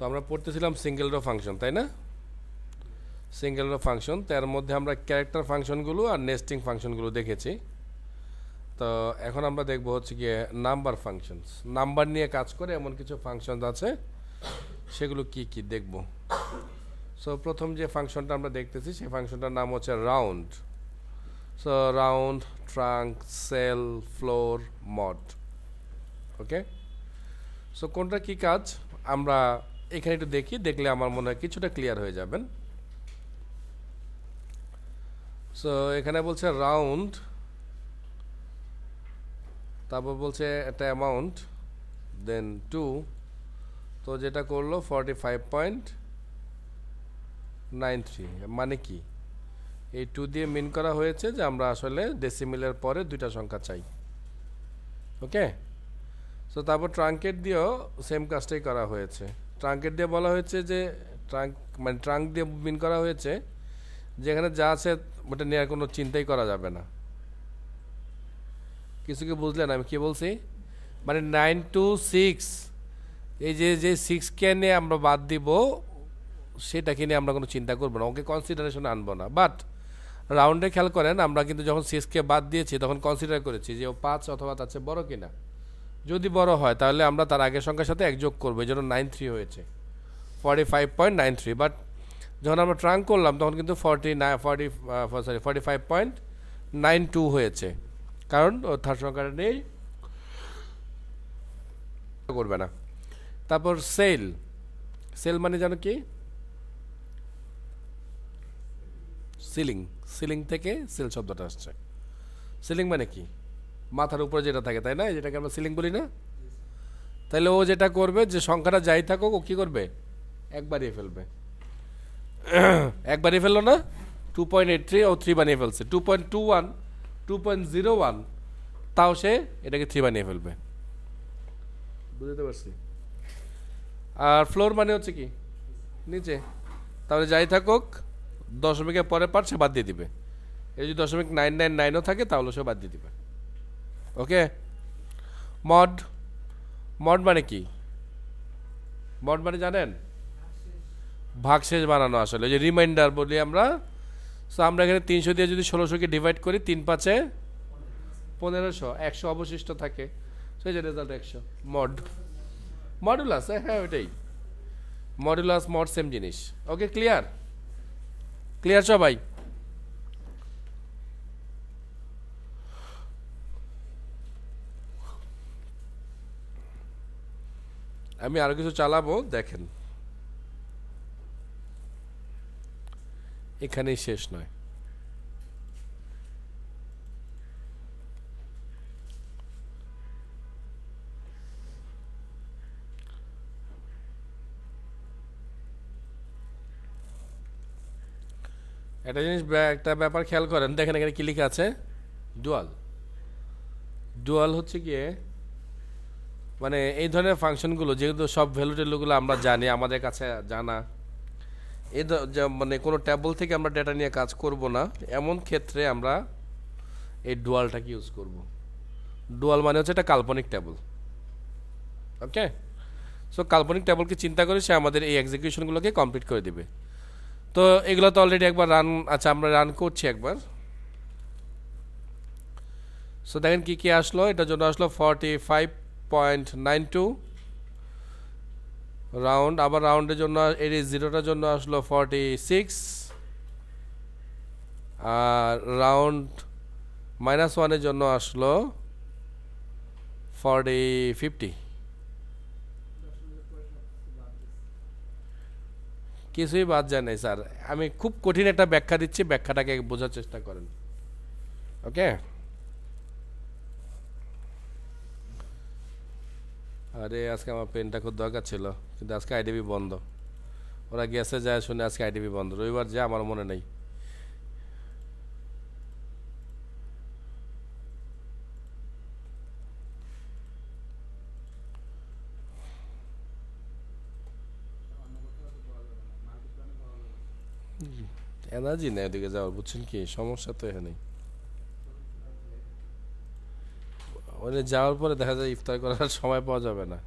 তো আমরা পড়তেছিলাম single rho function, তাই না? সিঙ্গেল রো ফাংশন, তার মধ্যে আমরা ক্যারেক্টার ফাংশনগুলো আর নেস্টিং ফাংশনগুলো দেখেছি। তো এখন আমরা দেখব হচ্ছে গিয়ে নাম্বার ফাংশনস। নাম্বার নিয়ে কাজ করে এমন কিছু ফাংশন আছে, সেগুলো কি কি দেখব। সো প্রথম যে ফাংশনটা আমরা দেখতেছি সেই ফাংশনটার নাম হচ্ছে round. So round, trunc, ceil, floor, mod. Okay, so কোনটা কি কাজ আমরা এখানে একটু দেখি, দেখলে আমার মনে হয় কিছুটা ক্লিয়ার হয়ে যাবেন। সো এখানে বলছে রাউন্ড, তারপর বলছে একটা অ্যামাউন্ট, দেন 2, তো যেটা করলো 45.93। মানে কি, এই 2 দিয়ে মিন করা হয়েছে যে আমরা আসলে ডেসিমিলের পরে দুইটা সংখ্যা চাই। ওকে, সো তারপর ট্রাঙ্কেট দিয়েও সেম কাজটাই করা হয়েছে। ট্রাঙ্কেট দিয়ে বলা হয়েছে যে ট্রাঙ্ক দিয়ে মিন করা হয়েছে যেখানে যা আছে ওটা নেওয়ার কোনো চিন্তাই করা যাবে না। কিছু কি বুঝলেন আমি কি বলছি? মানে 9 to 6, এই যে 6কে নিয়ে আমরা বাদ দিব, সেটাকে নিয়ে আমরা কোনো চিন্তা করবো না, ওকে কনসিডারেশনে আনবো না। বাট রাউন্ডে খেয়াল করেন, আমরা কিন্তু যখন 6কে বাদ দিয়েছি তখন কনসিডার করেছি যে ও 5 অথবা তার চেয়ে বড় কিনা। যদি বড় হয় তাহলে আমরা তার আগের সংখ্যার সাথে এক যোগ করবো, এই জন্য 93 হয়েছে, 45.93। বাট যখন আমরা ট্রাঙ্ক করলাম তখন কিন্তু 45.92 হয়েছে, কারণ ও থার্ড সংখ্যাটা নেই, করবে না। তারপর সেল, সেল মানে জানো কি? সিলিং, সিলিং থেকে সেল শব্দটা আসছে। সিলিং মানে কি? মাথার উপরে যেটা থাকে, তাই না? যেটাকে আমরা সিলিং বলি না? তাহলে ও যেটা করবে, যে সংখ্যাটা যাই থাকুক ও কি করবে, এক বাড়িয়ে ফেলবে। এক বাড়িয়ে ফেললো না, 2.83 ও 3 বানিয়ে ফেলছে, 2.21, 2.01, তাও সে এটাকে 3 বানিয়ে ফেলবে। বুঝতে পারছি? আর ফ্লোর মানে হচ্ছে কি, নিচে, তাহলে যাই থাকুক দশমিকের পরে পার সে বাদ দিয়ে দিবে। এই যদি 0.999ও থাকে তাহলে সে বাদ দিয়ে দিবে। ওকে, মড, মড মানে কি? মড মানে জানেন? ভাগশেষ বানানো, আসলে যে রিমাইন্ডার বলি আমরা। সো আমরা এখানে 300 দিয়ে যদি 1600কে ডিভাইড করি, 3 5 1500, 100 অবশিষ্ট থাকে, সেই যে রেজাল্ট 100। মড, মডুলাস, হ্যাঁ ওইটাই মডুলাস, মড সেম জিনিস। ওকে, ক্লিয়ার? ক্লিয়ার সবাই? আমি আরো কিছু চালাবো, দেখেন। এখানেই শেষ নয়। একটা জিনিস, একটা ব্যাপার খেয়াল করেন, দেখেন এখানে কি লেখা আছে, ডুয়াল। ডুয়াল হচ্ছে গিয়ে মানে এই ধরনের ফাংশনগুলো, যেহেতু সব ভ্যালু টেলুগুলো আমরা জানি, আমাদের কাছে জানা, এই মানে কোনো টেবল থেকে আমরা ডেটা নিয়ে কাজ করব না, এমন ক্ষেত্রে আমরা এই ডুয়ালটাকে ইউজ করব। ডুয়াল মানে হচ্ছে একটা কাল্পনিক টেবল। ওকে, সো কাল্পনিক টেবলকে চিন্তা করে সে আমাদের এই এক্সিকিউশনগুলোকে কমপ্লিট করে দিবে। তো এগুলো তো অলরেডি একবার রান, আচ্ছা আমরা রান করছি একবার। সো দেখেন কি কি আসলো, এটার জন্য আসলো 45.92 রাউন্ড, আবার রাউন্ডের জন্য এর জিরোটার জন্য আসলো 46, আর রাউন্ড -1-এর জন্য আসলো 50। কিছুই বাদ যায় নাই স্যার, আমি খুব কঠিন একটা ব্যাখ্যা দিচ্ছি, ব্যাখ্যাটাকে বোঝার চেষ্টা করেন। ওকে, আরে আজকে আমার পেনটা খুব দরকার ছিল, কিন্তু আজকে আইডিবি বন্ধ। ওরা গেছে যায় শুনে আজকে আইডিবি বন্ধ, রবিবার যে আমার মনে নেই। এনার্জি নেই ওদিকে যাওয়ার, বুঝছেন কি সমস্যা? তো এখানে ওখানে যাওয়ার পরে দেখা যায় ইফতার করার সময় পাওয়া যাবে না,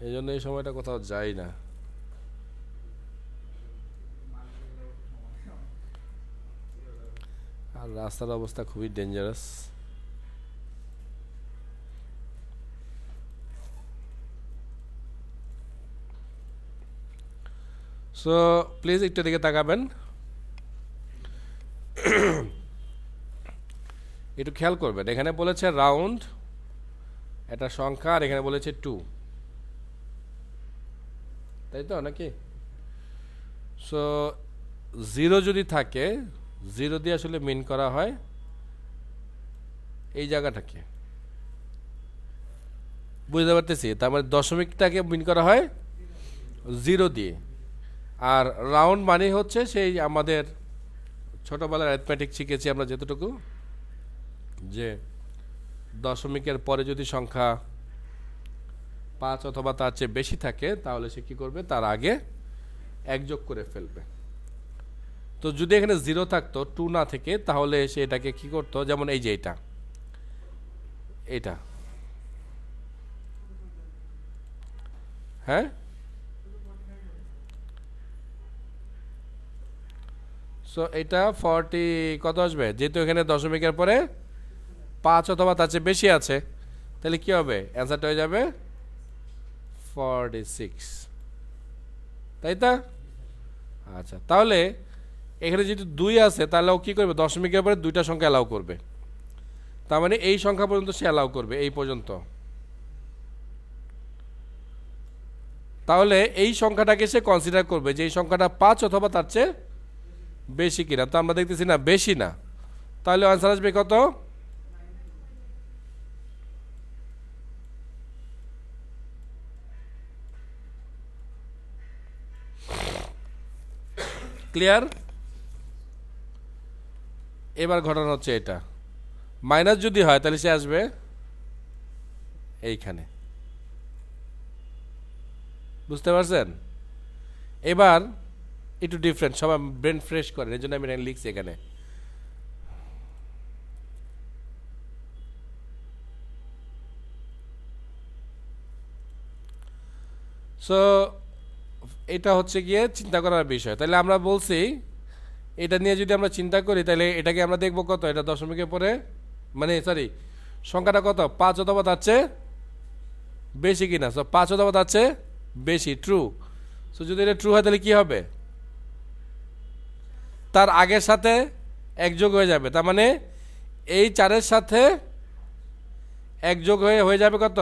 এই জন্য এই সময়টা কোথাও যাই না। রাস্তার অবস্থা খুবই ডেঞ্জারাস। সো প্লিজ একটু দিকে তাকাবেন, একটু খেয়াল করবেন। এখানে বলেছে রাউন্ড একটা সংখ্যা, আর এখানে বলেছে 2, তাই তো নাকি? সো 0 যদি থাকে, 0 দিয়ে আসলে মিন করা হয় এই জায়গাটাকে, বুঝতে পারতেছি? তার মানে দশমিকটাকে মিন করা হয় 0 দিয়ে। আর রাউন্ড মানে হচ্ছে সেই আমাদের ছোটবেলার অ্যারিথমেটিক শিখেছি আমরা যেতটুকু, যে দশমিকের পরে যদি সংখ্যা 5 অথবা তার চেয়ে বেশি থাকে তাহলে সে কি করবে, তার আগে 1 যোগ করে ফেলবে। তো যদি এখানে 0 থাকতো, 2 না থেকে, তাহলে সে এটাকে কি করতো, যেমন এই যে এটা, হ্যাঁ, সো এটা 40 কত আসবে, যেহেতু এখানে দশমিকের পরে 5 অথবা তার চেয়ে বেশি আছে, তাহলে কি হবে, অ্যান্সারটা হয়ে যাবে 46, তাই তো? আচ্ছা, তাহলে এখানে যেহেতু 2 আছে, তাহলে ও কি করবে, দশমিকের পরে 2টা সংখ্যা অ্যালাউ করবে। তার মানে এই সংখ্যা পর্যন্ত সে অ্যালাউ করবে, এই পর্যন্ত। তাহলে এই সংখ্যাটাকে সে কনসিডার করবে যে এই সংখ্যাটা 5 অথবা তার চেয়ে বেশি কিনা। তো আমরা দেখতেছি না, বেশি না, তাহলে আনসার আসবে কত, ক্লিয়ার? এবার ঘটনা হচ্ছে এটা, মাইনাস যদি হয় তাহলে সে আসবে এইখানে, বুঝতে পারছেন? এবার একটু ডিফারেন্ট, সবাই ব্রেন ফ্রেশ করেন, এই জন্য আমি লিখছি এখানে। সো এটা হচ্ছে গিয়ে চিন্তা করার বিষয়। তাহলে আমরা বলছি এটা নিয়ে যদি আমরা চিন্তা করি, তাহলে এটাকে আমরা দেখবো কত, এটা দশমিকের পরে, মানে সরি, সংখ্যাটা কত, 5 অথবা তার চেয়ে বেশি কিনা। সো 5 অথবা তার চেয়ে বেশি, ট্রু। সো যদি এটা ট্রু হয় তাহলে কি হবে, তার আগের সাথে 1 যোগ হয়ে যাবে। তার মানে এই 4-এর সাথে 1 যোগ হয়ে যাবে কত,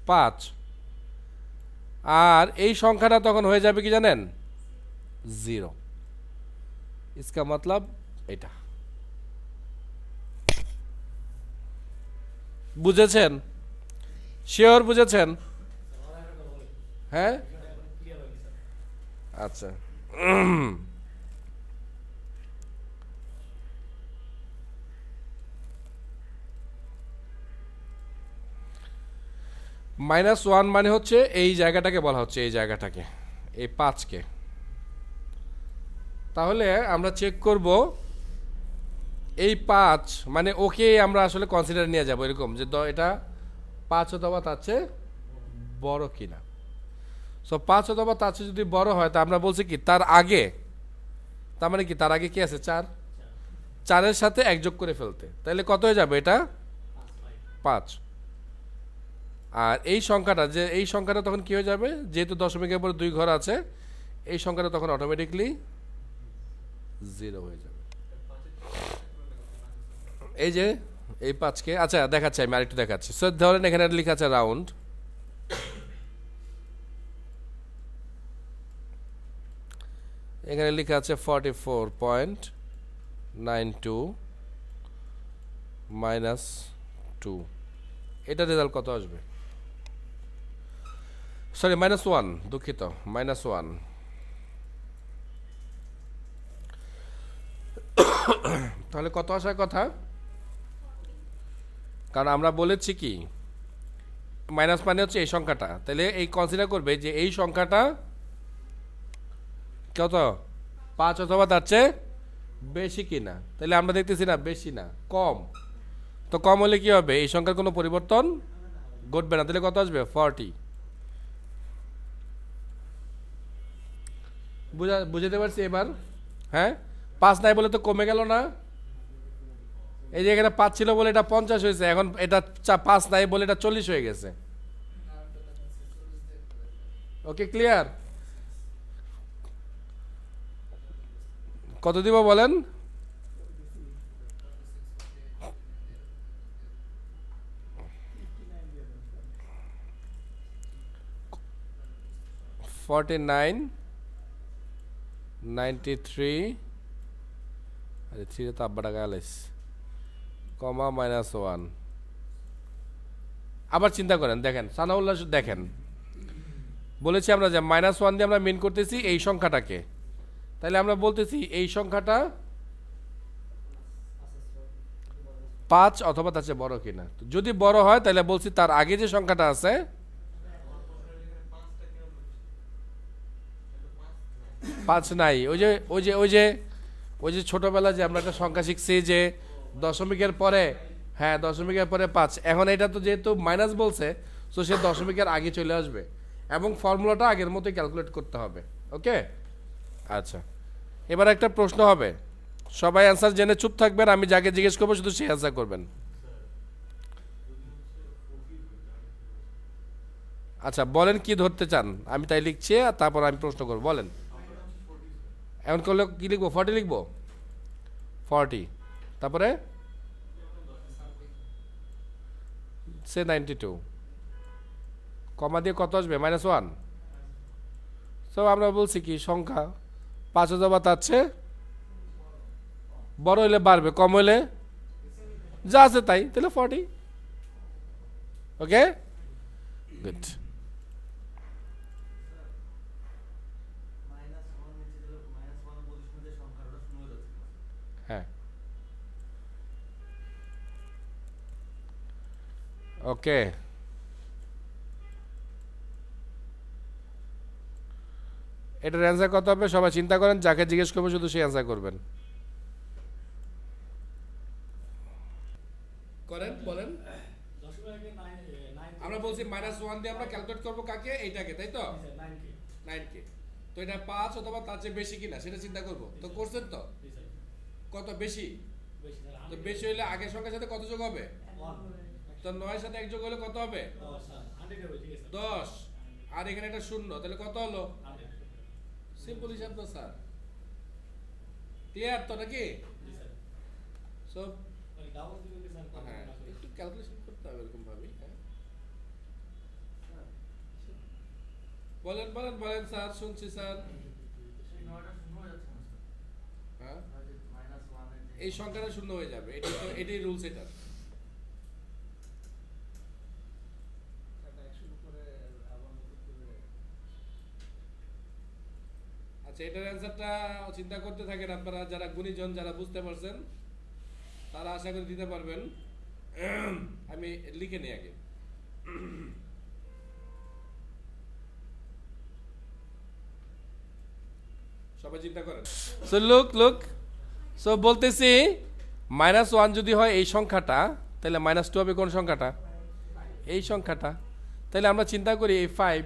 5। আর এই সংখ্যাটা তখন হয়ে যাবে কি জানেন, 0। इसका मतलब এটা, বুঝেছেন? শিওর বুঝেছেন? হ্যাঁ, আচ্ছা। -1 মানে হচ্ছে এই জায়গাটাকে বলা হচ্ছে, এই জায়গাটাকে, এই 5কে। তাহলে আমরা চেক করব এই 5 মানে ওকে আমরা আসলে কনসিডার নিয়ে যাব এরকম যে এটা 5 অথবা তার চেয়ে বড় কিনা। সো 5 অথবা তার চেয়ে যদি বড় হয়, তা আমরা বলছি কি তার আগে, তার মানে কি তার আগে কি আছে, 4, 4-এর সাথে 1 যোগ করে ফেলতে, তাহলে কত হয়ে যাবে, এটা 5। আর এই সংখ্যাটা, যে এই সংখ্যাটা তখন কি হয়ে যাবে, যেহেতু দশমিকের পর 2 ঘর আছে, এই সংখ্যাটা তখন অটোমেটিকলি 0 হয়ে যাবে। এই যে এই 5কে, আচ্ছা দেখাচ্ছি আমি আরেকটু দেখাচ্ছি। সো ধরেন এখানে লেখা আছে রাউন্ড, এখানে লেখা আছে 44.92 -2, এটা রেজাল্ট কত আসবে, সরি -1, দুঃখিত, -1। তাহলে কত আসার কথা, কারণ আমরা বলেছি কি মাইনাস মানে হচ্ছে এই সংখ্যাটা, তাহলে এই কনসিডার করবে যে এই সংখ্যাটা কত, 5 অথবা তার চেয়ে বেশি কিনা। তাহলে আমরা দেখতেছি না, বেশি না, কম। তো কম হলে কি হবে, এই সংখ্যার কোনো পরিবর্তন ঘটবে না। তাহলে কত আসবে, 40। বুঝাতে পারছি এবার? হ্যাঁ, 5 নাই বলে তো কমে গেল না, এই যে এখানে 5 ছিল বলে এটা 50 হয়েছে, এখন এটা 5 নাই বলে এটা 40 হয়ে গেছে। ওকে, ক্লিয়ার? কত দিব বলেন? $49.93 আরে 3 তো আব্বা টাকা আলাইস কমা -1। আবার চিন্তা করেন, দেখেন সানাউল্লাহ, দেখেন বলেছি আমরা যে -1 দিয়ে আমরা মিন করতেছি এই সংখ্যাটাকে, তাহলে আমরা বলতেছি এই সংখ্যাটা 5 অথবা তার চেয়ে বড় কিনা। যদি বড় হয় তাহলে বলছি তার আগে যে সংখ্যাটা আছে 5 নাই। ওই যে ছোটবেলা যে আমরা একটা সংখ্যা শিখছি যে দশমিকের পরে, হ্যাঁ দশমিকের পরে 5, এখন এটা তো যেহেতু মাইনাস বলছে, তো সে দশমিকের আগে চলে আসবে এবং ফর্মুলাটা আগের মতোই ক্যালকুলেট করতে হবে। ওকে, আচ্ছা, এবার একটা প্রশ্ন হবে, সবাই অ্যান্সার জেনে চুপ থাকবেন, আমি যাকে জিজ্ঞেস করবো শুধু সে অ্যান্সার করবেন। আচ্ছা বলেন কি ধরতে চান, আমি তাই লিখছি আর তারপর আমি প্রশ্ন করব, বলেন। এখন করলে কি লিখবো? 40 লিখবো, 40, তারপরে সে 92, কমা দিয়ে কত আসবে? -1। সো আমরা বলছি কি সংখ্যা 5 অথবা তার চেয়ে বড় হইলে বাড়বে, কম হইলে যা আছে তাই, তাহলে 40। ওকে, গুড। হ্যাঁ, ওকে, এটার অ্যান্সার কত হবে সবাই চিন্তা করেন, যাকে জিজ্ঞেস করবো শুধু সে অ্যান্সার করবেন। করেন, বলেন। আমরা বলছি -1 দিয়ে আমরা ক্যালকুলেট করবো কাকে? এইটাকে, তাই তো 9কে। তো এটা 5 অথবা তার চেয়ে বেশি কিনা সেটা চিন্তা করবো, তো করছেন তো? কত বেশি? তো বেশি হইলে আগের সংখ্যার সাথে কত যোগ হবে? তো 9 সাথে 1 যোগ হলে কত হবে? 10। আর এখানে এটা 0, তাহলে কত হলো? সিম্পল হিসাব তো স্যার, ক্লিয়ার তো নাকি? সব হ্যাঁ, একটু ক্যালকুলেশন করতে হবে এরকম ভাবে। বলেন বলেন বলেন স্যার, শুনছি স্যার। হ্যাঁ, এই সংখ্যাটা 0 হয়ে যাবে, এটাই রুলস। এটা আচ্ছা, এটার অ্যান্সারটা চিন্তা করতে থাকেন আপনারা, যারা গুণীজন, যারা বুঝতে পারছেন তারা আশা করি দিতে পারবেন। আমি লিখে নিই আগে। সবাই চিন্তা করেন। সো লুক, সো বলতেছি -1 যদি হয় এই সংখ্যাটা, তাহলে -2 হবে কোন সংখ্যাটা? এই সংখ্যাটা। তাহলে আমরা চিন্তা করি এই 5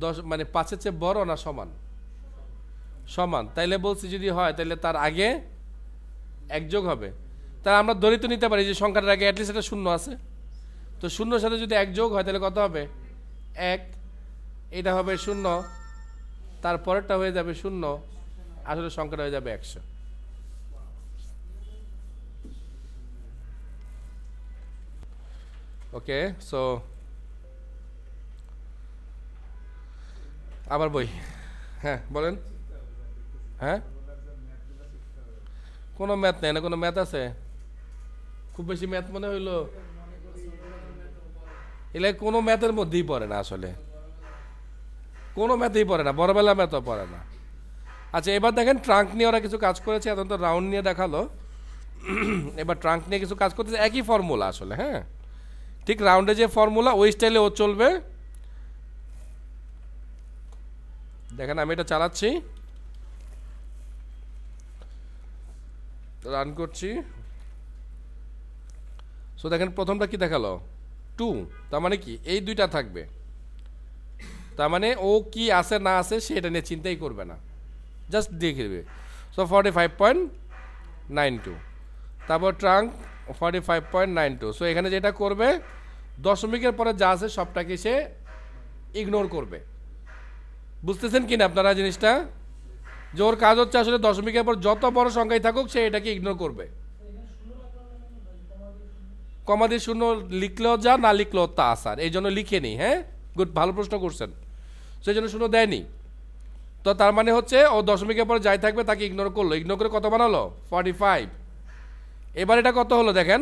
10 মানে 5-এর চেয়ে বড় না সমান? সমান। তাইলে বলছি যদি হয় তাহলে তার আগে 1 যোগ হবে। তাহলে আমরা ধরে তো নিতে পারি যে সংখ্যাটার আগে অ্যাটলিস্ট একটা 0 আছে, তো 0-এর সাথে যদি 1 যোগ হয় তাহলে কত হবে? 1। এটা হবে 0, তারপরেরটা হয়ে যাবে 0, আসলে সংখ্যাটা হয়ে যাবে 100। ওকে, সো আবার বই। হ্যাঁ বলেন। হ্যাঁ, কোনো ম্যাথ নেই না? কোনো ম্যাথ আছে? খুব বেশি ম্যাথ মনে হইলো? এলে কোনো ম্যাথের মধ্যেই পড়ে না, আসলে কোনো ম্যাথেই পড়ে না, বড়বেলা ম্যাথও পড়ে না। আচ্ছা এবার দেখেন ট্রাঙ্ক নিয়ে ওরা কিছু কাজ করেছে, এখন তো রাউন্ড নিয়ে দেখালো, এবার ট্রাঙ্ক নিয়ে কিছু কাজ করতেছে, একই ফর্মুলা আসলে। হ্যাঁ, ঠিক রাউন্ডে যে ফর্মুলা ওই স্টাইলে ও চলবে। দেখেন আমি এটা চালাচ্ছি, রান করছি। সো দেখেন প্রথমটা কি দেখালো? 2, তার মানে কি এই দুইটা থাকবে, তার মানে ও কি আছে না আছে সেটা নিয়ে চিন্তাই করবে না, জাস্ট দেখে দেবে। সো 45.92। তারপর ট্রাঙ্ক 45.92। সো এখানে যেটা করবে দশমিকের পরে যা আছে সবটাকে সে ইগনোর করবে। বুঝতেছেন কি না আপনারা জিনিসটা? যে ওর কাজ হচ্ছে আসলে দশমিকের পর যত বড় সংখ্যাই থাকুক সে এটাকে ইগনোর করবে। কমা দিয়ে শূন্য লিখলেও যা, না লিখলেও তা আসার, এই জন্য লিখে নি। হ্যাঁ, গুড, ভালো প্রশ্ন করছেন। সেই জন্য শূন্য দেয়নি। তো তার মানে হচ্ছে ও দশমিকের পর যাই থাকবে তাকে ইগনোর করলো। ইগনোর করে কত বানালো? 45। এবার এটা কত হলো দেখেন,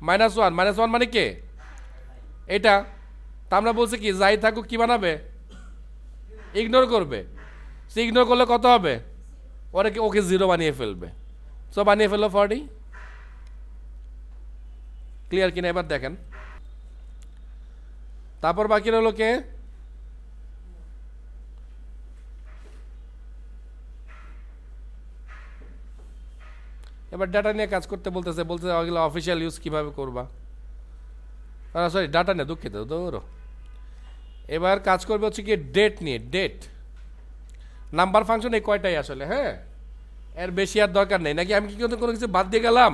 -1। -1 মানে কে? এটা। তা আমরা বলছি কি যাই থাকুক কি বানাবে? ইগনোর করবে। সে ইগনোর করলে কত হবে? ওকে 0 বানিয়ে ফেলবে। সো বানিয়ে ফেললো 40। ক্লিয়ার কিনা এবার দেখেন। তারপর বাকি রইল কে? এবার ডাটা নিয়ে কাজ করতে বলতেছে ওগুলো অফিসিয়াল ইউজ কিভাবে করবা। সরি, ডাটা নিয়ে, দুঃখিত, ধরো। এবার কাজ করবে হচ্ছে কি ডেট নিয়ে। ডেট নাম্বার ফাংশন এই কয়টাই আসলে। হ্যাঁ, এর বেশি আর দরকার নেই। নাকি আমি কি কিন্তু কোনো কিছু বাদ দিয়ে গেলাম?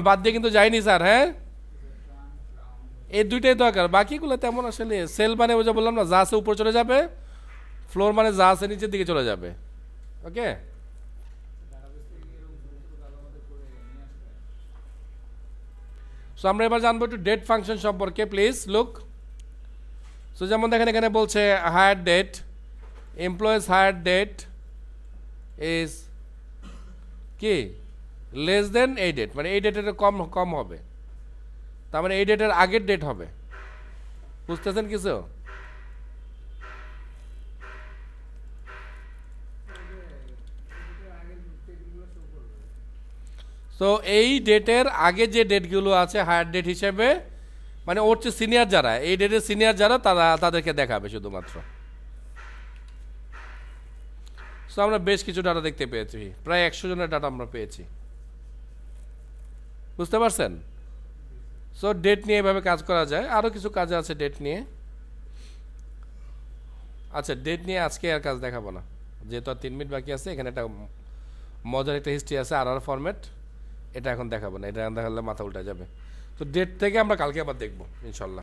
বাদ দিয়ে কিন্তু যাইনি স্যার। হ্যাঁ, এই দুইটাই দরকার, বাকিগুলো তেমন আসলে। সেল মানে ওই যে বললাম না, যা আছে উপরে চলে যাবে, ফ্লোর মানে যা আছে নিচের দিকে চলে যাবে। ওকে, সো আমরা এবার জানবো একটু ডেট ফাংশন সম্পর্কে। Please look. সো যেমন দেখেন এখানে বলছে hire date, employees hire date is কি লেস দেন এই ডেট, মানে এই ডেটের কম কম হবে। তার মানে এই ডেটের আগের ডেট হবে। বুঝতেছেন কিছু? তো এই ডেটের আগে যে ডেটগুলো আছে হায়ার ডেট হিসেবে, মানে ওর চেয়ে সিনিয়র যারা, এই ডেটের সিনিয়র যারা, তাদেরকে দেখাবে শুধুমাত্র। সো আমরা বেশ কিছু ডাটা দেখতে পেয়েছি, প্রায় 100 জনের ডাটা আমরা পেয়েছি। বুঝতে পারছেন? সো ডেট নিয়ে এভাবে কাজ করা যায়। আরও কিছু কাজ আছে ডেট নিয়ে। আচ্ছা, ডেট নিয়ে আজকে আর কাজ দেখাবো না, যেহেতু আর 3 মিনিট বাকি আছে। এখানে একটা মজার একটা হিস্ট্রি আছে আর ফরম্যাট, এটা এখন দেখাবো না। এটা দেখালে মাথা উল্টা যাবে। তো ডেট থেকে আমরা কালকে আবার দেখবো ইনশাল্লাহ।